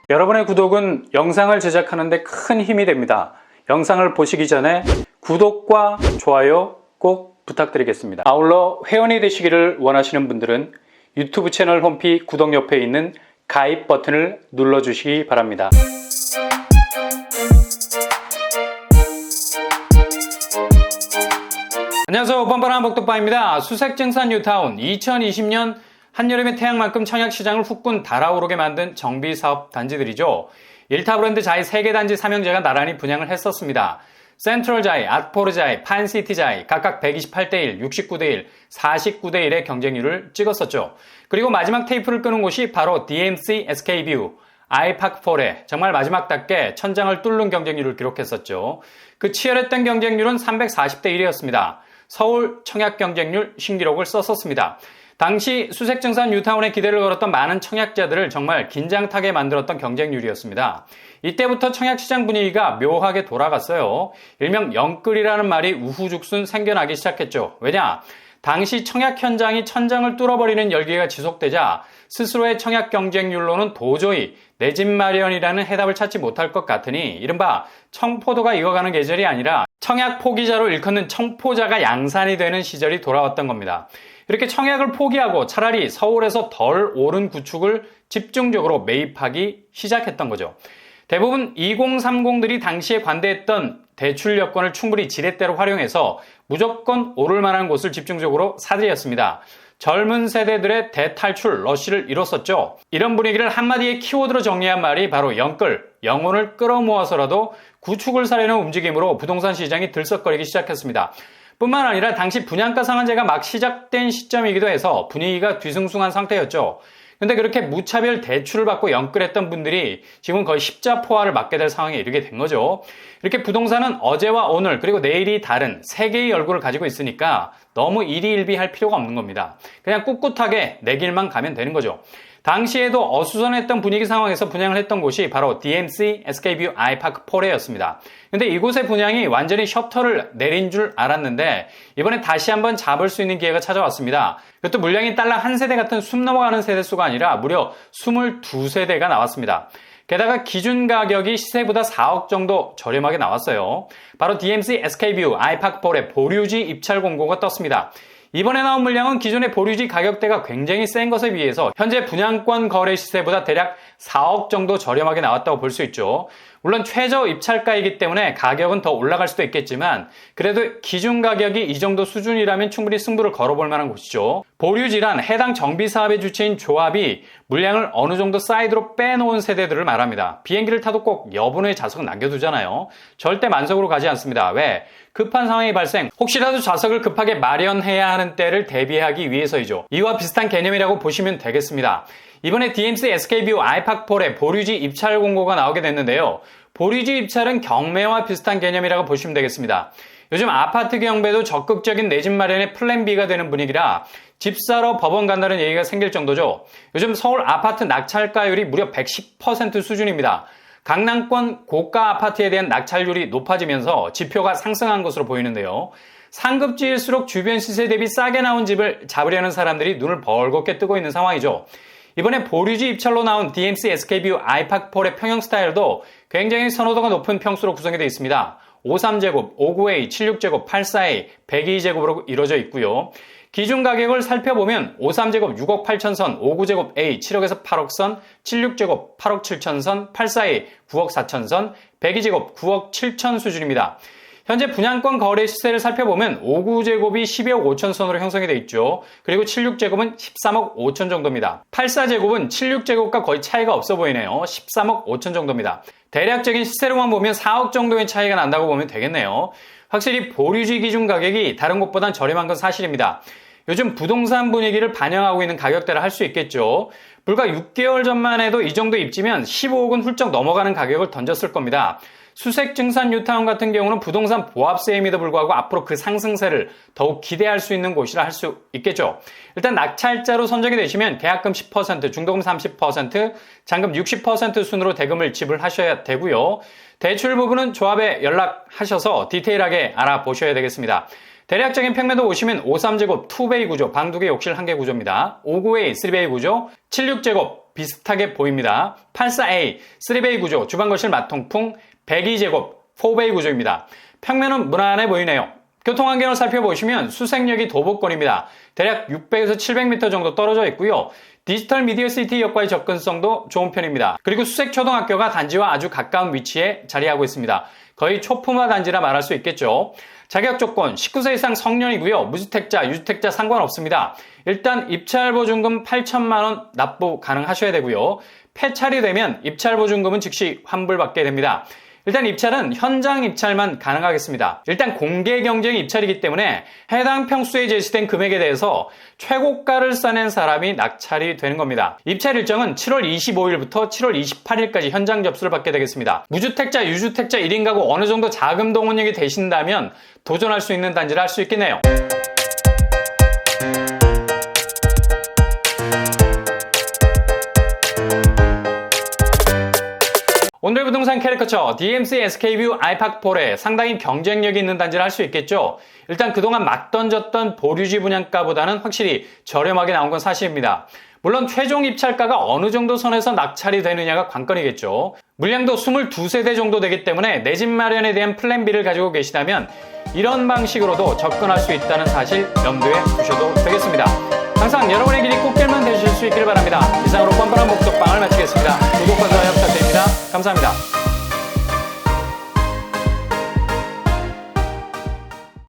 여러분의 구독은 영상을 제작하는 데 큰 힘이 됩니다. 영상을 보시기 전에 구독과 좋아요 꼭 부탁드리겠습니다. 아울러 회원이 되시기를 원하시는 분들은 유튜브 채널 홈피 구독 옆에 있는 가입 버튼을 눌러주시기 바랍니다. 안녕하세요. 뻔뻔한 복덕방입니다. 수색증산 뉴타운 2020년 한여름의 태양만큼 청약시장을 후끈 달아오르게 만든 정비사업 단지들이죠. 일타브랜드 자이 3개 단지 삼형제가 나란히 분양을 했었습니다. 센트럴 자이, 아트포르 자이, 판시티 자이 각각 128대1, 69대1, 49대1의 경쟁률을 찍었었죠. 그리고 마지막 테이프를 끄는 곳이 바로 DMC SK뷰, 아이파크4래 정말 마지막답게 천장을 뚫는 경쟁률을 기록했었죠. 그 치열했던 경쟁률은 340대1이었습니다. 서울 청약 경쟁률 신기록을 썼었습니다. 당시 수색증산 뉴타운에 기대를 걸었던 많은 청약자들을 정말 긴장타게 만들었던 경쟁률이었습니다. 이때부터 청약시장 분위기가 묘하게 돌아갔어요. 일명 영끌이라는 말이 우후죽순 생겨나기 시작했죠. 왜냐? 당시 청약 현장이 천장을 뚫어버리는 열기가 지속되자 스스로의 청약 경쟁률로는 도저히 내 집 마련이라는 해답을 찾지 못할 것 같으니 이른바 청포도가 익어가는 계절이 아니라 청약 포기자로 일컫는 청포자가 양산이 되는 시절이 돌아왔던 겁니다. 이렇게 청약을 포기하고 차라리 서울에서 덜 오른 구축을 집중적으로 매입하기 시작했던 거죠. 대부분 2030들이 당시에 관대했던 대출 여건을 충분히 지렛대로 활용해서 무조건 오를 만한 곳을 집중적으로 사들였습니다. 젊은 세대들의 대탈출 러쉬를 이뤘었죠. 이런 분위기를 한마디의 키워드로 정리한 말이 바로 영끌, 영혼을 끌어모아서라도 구축을 사려는 움직임으로 부동산 시장이 들썩거리기 시작했습니다. 뿐만 아니라 당시 분양가 상한제가 막 시작된 시점이기도 해서 분위기가 뒤숭숭한 상태였죠. 근데 그렇게 무차별 대출을 받고 영끌했던 분들이 지금 거의 십자포화를 맞게 될 상황에 이르게 된 거죠. 이렇게 부동산은 어제와 오늘 그리고 내일이 다른 세 개의 얼굴을 가지고 있으니까 너무 일희일비할 필요가 없는 겁니다. 그냥 꿋꿋하게 내 길만 가면 되는 거죠. 당시에도 어수선했던 분위기 상황에서 분양을 했던 곳이 바로 DMC SK뷰 아이파크4래였습니다. 근데 이곳의 분양이 완전히 셔터를 내린 줄 알았는데 이번에 다시 한번 잡을 수 있는 기회가 찾아왔습니다. 이것도 물량이 딸랑 한 세대 같은 숨 넘어가는 세대수가 아니라 무려 22세대가 나왔습니다. 게다가 기준 가격이 시세보다 4억 정도 저렴하게 나왔어요. 바로 DMC SK뷰 아이파크4의 보류지 입찰 공고가 떴습니다. 이번에 나온 물량은 기존의 보류지 가격대가 굉장히 센 것에 비해서 현재 분양권 거래 시세보다 대략 4억 정도 저렴하게 나왔다고 볼 수 있죠. 물론 최저 입찰가이기 때문에 가격은 더 올라갈 수도 있겠지만 그래도 기준 가격이 이 정도 수준이라면 충분히 승부를 걸어볼 만한 곳이죠. 보류지란 해당 정비사업의 주체인 조합이 물량을 어느 정도 사이드로 빼놓은 세대들을 말합니다. 비행기를 타도 꼭 여분의 좌석은 남겨두잖아요. 절대 만석으로 가지 않습니다. 왜? 급한 상황이 발생, 혹시라도 좌석을 급하게 마련해야 하는 때를 대비하기 위해서이죠. 이와 비슷한 개념이라고 보시면 되겠습니다. 이번에 DMC SK뷰 아이파크4의 보류지 입찰 공고가 나오게 됐는데요. 보류지 입찰은 경매와 비슷한 개념이라고 보시면 되겠습니다. 요즘 아파트 경매도 적극적인 내 집 마련의 플랜 B가 되는 분위기라 집 사러 법원 간다는 얘기가 생길 정도죠. 요즘 서울 아파트 낙찰가율이 무려 110% 수준입니다. 강남권 고가 아파트에 대한 낙찰률이 높아지면서 지표가 상승한 것으로 보이는데요. 상급지일수록 주변 시세 대비 싸게 나온 집을 잡으려는 사람들이 눈을 벌겋게 뜨고 있는 상황이죠. 이번에 보류지 입찰로 나온 DMC SK뷰 아이파크4의 평형 스타일도 굉장히 선호도가 높은 평수로 구성이 되어 있습니다. 53제곱, 59A, 76제곱, 84A, 102제곱으로 이루어져 있고요. 기준 가격을 살펴보면 53제곱 6억 8천 선, 59제곱 A 7억에서 8억 선, 76제곱 8억 7천 선, 84A 9억 4천 선, 102제곱 9억 7천 수준입니다. 현재 분양권 거래 시세를 살펴보면 59제곱이 12억 5천 선으로 형성이 되어 있죠. 그리고 76제곱은 13억 5천 정도입니다. 84제곱은 76제곱과 거의 차이가 없어 보이네요. 13억 5천 정도입니다. 대략적인 시세로만 보면 4억 정도의 차이가 난다고 보면 되겠네요. 확실히 보류지 기준 가격이 다른 곳보단 저렴한 건 사실입니다. 요즘 부동산 분위기를 반영하고 있는 가격대라 할 수 있겠죠. 불과 6개월 전만 해도 이 정도 입지면 15억은 훌쩍 넘어가는 가격을 던졌을 겁니다. 수색증산 뉴타운 같은 경우는 부동산 보합세임에도 불구하고 앞으로 그 상승세를 더욱 기대할 수 있는 곳이라 할 수 있겠죠. 일단 낙찰자로 선정이 되시면 계약금 10%, 중도금 30%, 잔금 60% 순으로 대금을 지불하셔야 되고요. 대출 부분은 조합에 연락하셔서 디테일하게 알아보셔야 되겠습니다. 대략적인 평면도 보시면 53제곱 2베이 구조, 방 2개, 욕실 1개 구조입니다. 59A 3베이 구조, 76제곱 비슷하게 보입니다. 84A, 3베이 구조, 주방 거실 마통풍, 102제곱, 4베이 구조입니다. 평면은 무난해 보이네요. 교통환경을 살펴보시면 수색역이 도보권입니다. 대략 600에서 700m 정도 떨어져 있고요. 디지털 미디어 시티역과의 접근성도 좋은 편입니다. 그리고 수색초등학교가 단지와 아주 가까운 위치에 자리하고 있습니다. 거의 초품화 단지라 말할 수 있겠죠. 자격 조건 19세 이상 성년이고요. 무주택자, 유주택자 상관없습니다. 일단 입찰보증금 8천만 원 납부 가능하셔야 되고요. 폐찰이 되면 입찰보증금은 즉시 환불받게 됩니다. 일단 입찰은 현장 입찰만 가능하겠습니다. 일단 공개 경쟁 입찰이기 때문에 해당 평수에 제시된 금액에 대해서 최고가를 싸낸 사람이 낙찰이 되는 겁니다. 입찰 일정은 7월 25일부터 7월 28일까지 현장 접수를 받게 되겠습니다. 무주택자, 유주택자 1인 가구 어느 정도 자금 동원력이 되신다면 도전할 수 있는 단지를 할 수 있겠네요. 오늘 부동산 캐리커처 DMC SK뷰 아이파크폴에 상당히 경쟁력이 있는 단지를 할 수 있겠죠. 일단 그동안 막 던졌던 보류지 분양가보다는 확실히 저렴하게 나온 건 사실입니다. 물론 최종 입찰가가 어느 정도 선에서 낙찰이 되느냐가 관건이겠죠. 물량도 22세대 정도 되기 때문에 내 집 마련에 대한 플랜 B를 가지고 계시다면 이런 방식으로도 접근할 수 있다는 사실 염두에 두셔도 되겠습니다. 항상 여러분의 길이 꽃길만 되실 수 있기를 바랍니다. 이상으로 뻔뻔한 목적방을 마치겠습니다. 구독과 좋아요 부탁드립니다. 감사합니다.